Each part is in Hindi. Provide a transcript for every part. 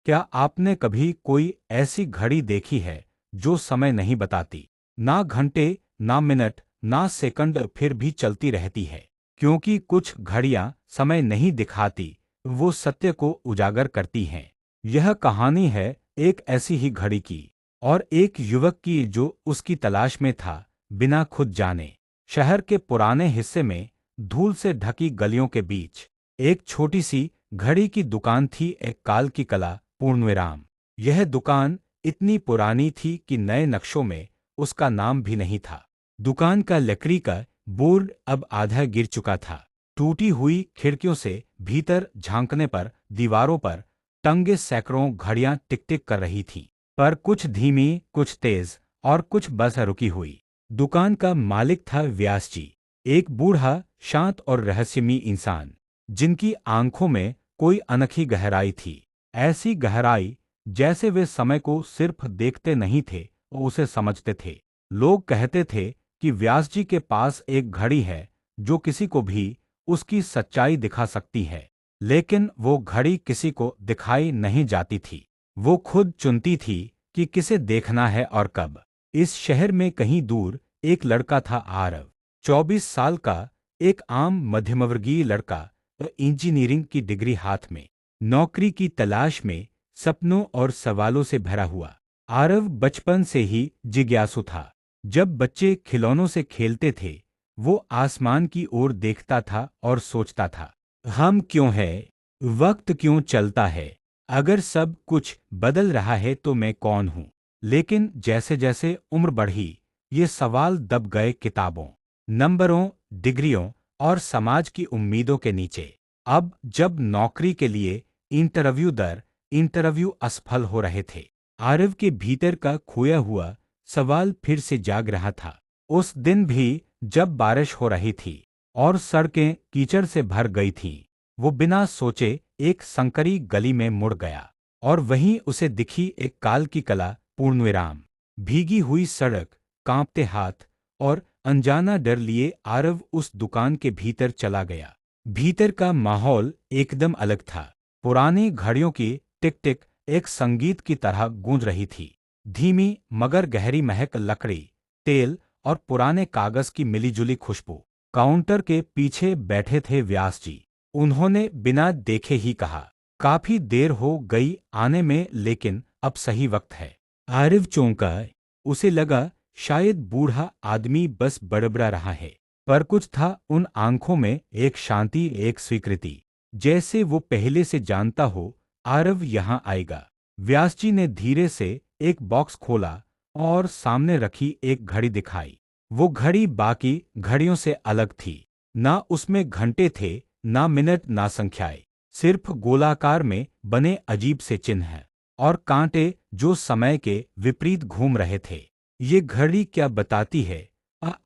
क्या आपने कभी कोई ऐसी घड़ी देखी है जो समय नहीं बताती? ना घंटे, ना मिनट, ना सेकंड, फिर भी चलती रहती है। क्योंकि कुछ घड़ियां समय नहीं दिखाती, वो सत्य को उजागर करती हैं। यह कहानी है एक ऐसी ही घड़ी की, और एक युवक की जो उसकी तलाश में था, बिना खुद जाने। शहर के पुराने हिस्से में, धूल से ढकी गलियों के बीच, एक छोटी सी घड़ी की दुकान थी। एक काल की कला पूर्णविराम। यह दुकान इतनी पुरानी थी कि नए नक्शों में उसका नाम भी नहीं था। दुकान का लकड़ी का बोर्ड अब आधा गिर चुका था। टूटी हुई खिड़कियों से भीतर झांकने पर दीवारों पर टंगे सैकड़ों घड़ियां टिक टिक कर रही थीं, पर कुछ धीमी, कुछ तेज, और कुछ बस रुकी हुई। दुकान का मालिक था व्यास जी, एक बूढ़ा, शांत और रहस्यमयी इंसान, जिनकी आंखों में कोई अनोखी गहराई थी। ऐसी गहराई जैसे वे समय को सिर्फ देखते नहीं थे, वो उसे समझते थे। लोग कहते थे कि व्यास जी के पास एक घड़ी है जो किसी को भी उसकी सच्चाई दिखा सकती है। लेकिन वो घड़ी किसी को दिखाई नहीं जाती थी। वो खुद चुनती थी कि किसे देखना है और कब। इस शहर में कहीं दूर एक लड़का था, आरव। 24 साल का, एक आम मध्यमवर्गीय लड़का, इंजीनियरिंग की डिग्री हाथ में, नौकरी की तलाश में, सपनों और सवालों से भरा हुआ। आरव बचपन से ही जिज्ञासु था। जब बच्चे खिलौनों से खेलते थे, वो आसमान की ओर देखता था और सोचता था, हम क्यों हैं? वक्त क्यों चलता है? अगर सब कुछ बदल रहा है तो मैं कौन हूँ? लेकिन जैसे जैसे उम्र बढ़ी, ये सवाल दब गए किताबों, नंबरों, डिग्रियों और समाज की उम्मीदों के नीचे। अब जब नौकरी के लिए इंटरव्यू दर इंटरव्यू असफल हो रहे थे, आरव के भीतर का खोया हुआ सवाल फिर से जाग रहा था। उस दिन भी, जब बारिश हो रही थी और सड़कें कीचड़ से भर गई थीं, वो बिना सोचे एक संकरी गली में मुड़ गया। और वहीं उसे दिखी एक काल की कला पूर्णविराम। भीगी हुई सड़क, कांपते हाथ और अनजाना डर लिए आरव उस दुकान के भीतर चला गया। भीतर का माहौल एकदम अलग था। पुरानी घड़ियों की टिक टिक एक संगीत की तरह गूंज रही थी। धीमी मगर गहरी महक लकड़ी, तेल और पुराने कागज की मिलीजुली खुशबू। काउंटर के पीछे बैठे थे व्यास जी। उन्होंने बिना देखे ही कहा, काफी देर हो गई आने में, लेकिन अब सही वक्त है। आरिफ चौंका। उसे लगा शायद बूढ़ा आदमी बस बड़बड़ा रहा है। पर कुछ था उन आंखों में, एक शांति, एक स्वीकृति, जैसे वो पहले से जानता हो आरव यहाँ आएगा। व्यास जी ने धीरे से एक बॉक्स खोला और सामने रखी एक घड़ी दिखाई। वो घड़ी बाकी घड़ियों से अलग थी। ना उसमें घंटे थे, ना मिनट, ना संख्याएं, सिर्फ गोलाकार में बने अजीब से चिन्ह और कांटे जो समय के विपरीत घूम रहे थे। ये घड़ी क्या बताती है?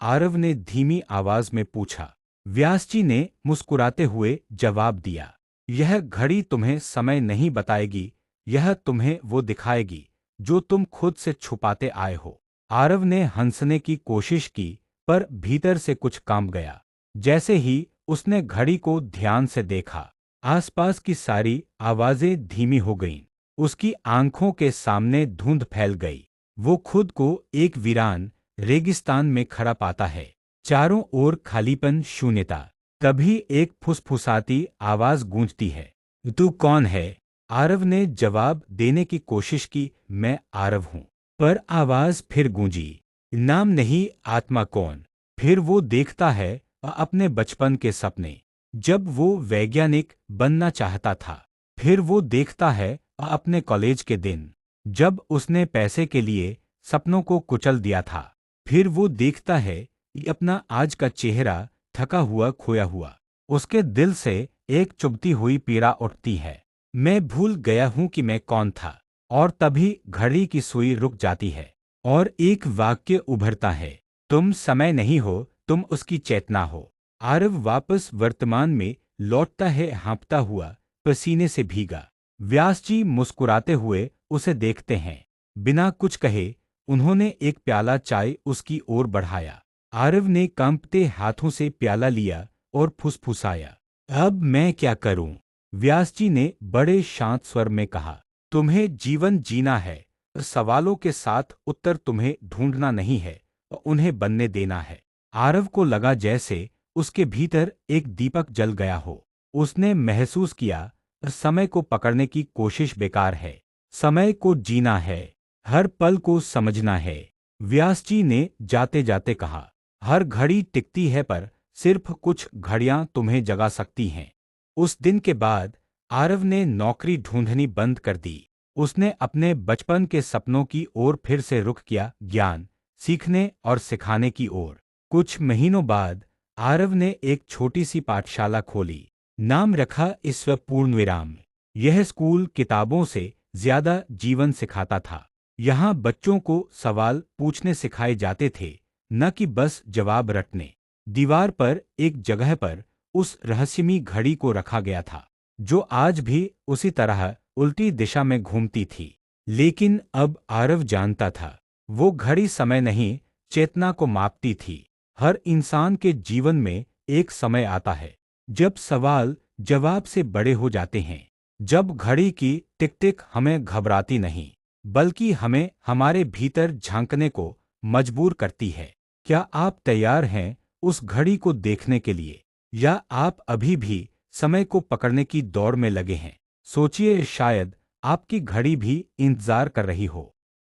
आरव ने धीमी आवाज में पूछा। व्यास जी ने मुस्कुराते हुए जवाब दिया, यह घड़ी तुम्हें समय नहीं बताएगी, यह तुम्हें वो दिखाएगी जो तुम खुद से छुपाते आए हो। आरव ने हंसने की कोशिश की, पर भीतर से कुछ कांप गया। जैसे ही उसने घड़ी को ध्यान से देखा, आसपास की सारी आवाजें धीमी हो गईं। उसकी आंखों के सामने धुंध फैल गई। वो खुद को एक वीरान रेगिस्तान में खड़ा पाता है। चारों ओर खालीपन, शून्यता। तभी एक फुसफुसाती आवाज गूंजती है, तू कौन है? आरव ने जवाब देने की कोशिश की, मैं आरव हूं। पर आवाज फिर गूंजी, नाम नहीं, आत्मा कौन? फिर वो देखता है अपने बचपन के सपने, जब वो वैज्ञानिक बनना चाहता था। फिर वो देखता है अपने कॉलेज के दिन, जब उसने पैसे के लिए सपनों को कुचल दिया था। फिर वो देखता है कि अपना आज का चेहरा, थका हुआ, खोया हुआ। उसके दिल से एक चुभती हुई पीड़ा उठती है, मैं भूल गया हूं कि मैं कौन था। और तभी घड़ी की सुई रुक जाती है और एक वाक्य उभरता है, तुम समय नहीं हो, तुम उसकी चेतना हो। आरव वापस वर्तमान में लौटता है, हाँफता हुआ, पसीने से भीगा। व्यास जी मुस्कुराते हुए उसे देखते हैं। बिना कुछ कहे उन्होंने एक प्याला चाय उसकी ओर बढ़ाया। आरव ने कांपते हाथों से प्याला लिया और फुसफुसाया, अब मैं क्या करूं? व्यास जी ने बड़े शांत स्वर में कहा, तुम्हें जीवन जीना है। सवालों के साथ उत्तर तुम्हें ढूंढना नहीं है, उन्हें बनने देना है। आरव को लगा जैसे उसके भीतर एक दीपक जल गया हो। उसने महसूस किया समय को पकड़ने की कोशिश बेकार है। समय को जीना है, हर पल को समझना है। व्यास जी ने जाते जाते कहा, हर घड़ी टिकती है पर सिर्फ कुछ घड़ियां तुम्हें जगा सकती हैं। उस दिन के बाद आरव ने नौकरी ढूंढनी बंद कर दी। उसने अपने बचपन के सपनों की ओर फिर से रुख किया, ज्ञान सीखने और सिखाने की ओर। कुछ महीनों बाद आरव ने एक छोटी सी पाठशाला खोली। नाम रखा ईश्वर पूर्णविराम। यह स्कूल किताबों से ज्यादा जीवन सिखाता था। यहाँ बच्चों को सवाल पूछने सिखाए जाते थे, न कि बस जवाब रटने। दीवार पर एक जगह पर उस रहस्यमयी घड़ी को रखा गया था, जो आज भी उसी तरह उल्टी दिशा में घूमती थी। लेकिन अब आरव जानता था, वो घड़ी समय नहीं, चेतना को मापती थी। हर इंसान के जीवन में एक समय आता है जब सवाल जवाब से बड़े हो जाते हैं, जब घड़ी की टिक टिक हमें घबराती नहीं, बल्कि हमें हमारे भीतर झांकने को मजबूर करती है। क्या आप तैयार हैं उस घड़ी को देखने के लिए, या आप अभी भी समय को पकड़ने की दौड़ में लगे हैं? सोचिए, शायद आपकी घड़ी भी इंतजार कर रही हो।